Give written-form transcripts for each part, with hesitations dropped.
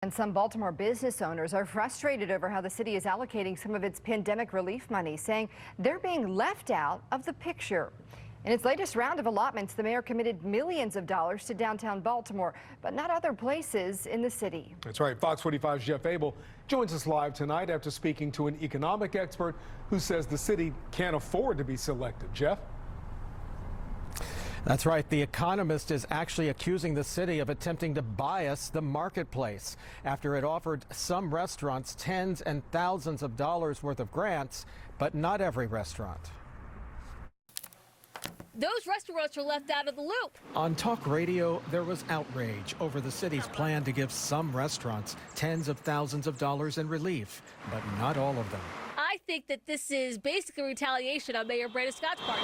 And some Baltimore business owners are frustrated over how the city is allocating some of its pandemic relief money, saying they're being left out of the picture. In its latest round of allotments, the mayor committed millions of dollars to downtown Baltimore, but not other places in the city. That's right. Fox 45's Jeff Abel joins us live tonight after speaking to an economic expert who says the city can't afford to be selected. Jeff? That's right. The Economist is actually accusing the city of attempting to bias the marketplace after it offered some restaurants tens and thousands of dollars worth of grants, but not every restaurant. Those restaurants are left out of the loop. On talk radio, there was outrage over the city's plan to give some restaurants tens of thousands of dollars in relief, but not all of them. I think that this is basically retaliation on Mayor Brandon Scott's part.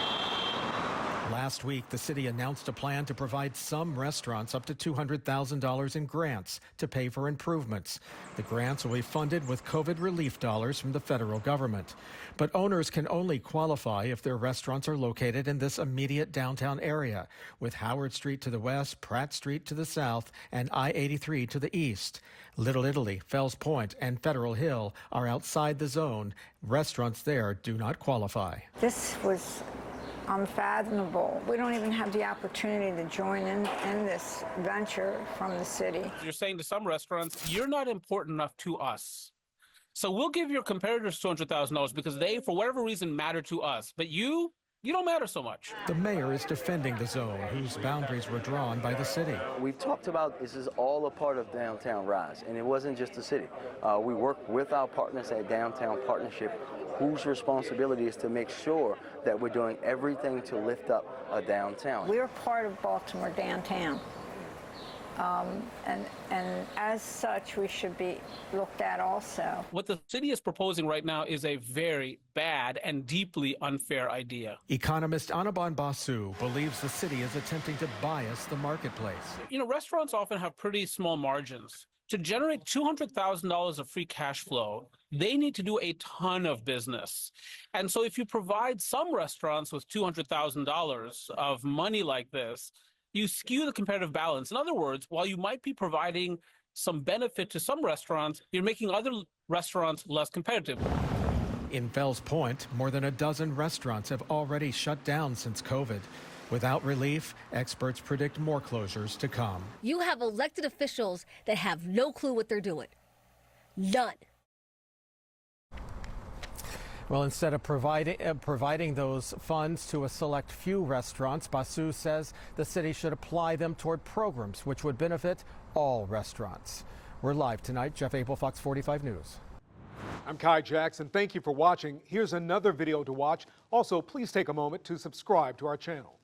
Last week, the city announced a plan to provide some restaurants up to $200,000 in grants to pay for improvements. The grants will be funded with COVID relief dollars from the federal government. But owners can only qualify if their restaurants are located in this immediate downtown area, with Howard Street to the west, Pratt Street to the south, and I-83 to the east. Little Italy, Fells Point, and Federal Hill are outside the zone. Restaurants there do not qualify. This was unfathomable. We don't even have the opportunity to join in this venture from the city. You're saying to some restaurants, you're not important enough to us. So we'll give your competitors $200,000 because they, for whatever reason, matter to us. But you don't matter so much. The mayor is defending the zone, whose boundaries were drawn by the city. We've talked about this is all a part of Downtown Rise, and it wasn't just the city. We work with our partners at Downtown Partnership, whose responsibility is to make sure that we're doing everything to lift up a downtown. We're part of Baltimore downtown, and as such, we should be looked at also. What the city is proposing right now is a very bad and deeply unfair idea. Economist Anaban Basu believes the city is attempting to bias the marketplace. You know, restaurants often have pretty small margins. To generate $200,000 of free cash flow, they need to do a ton of business. And so if you provide some restaurants with $200,000 of money like this, you skew the competitive balance. In other words, while you might be providing some benefit to some restaurants, you're making other restaurants less competitive. In Fells Point, more than a dozen restaurants have already shut down since COVID. Without relief, experts predict more closures to come. You have elected officials that have no clue what they're doing. None. Well, instead of providing those funds to a select few restaurants, Basu says the city should apply them toward programs which would benefit all restaurants. We're live tonight. Jeff Abel, Fox 45 News. I'm Kai Jackson. Thank you for watching. Here's another video to watch. Also, please take a moment to subscribe to our channel.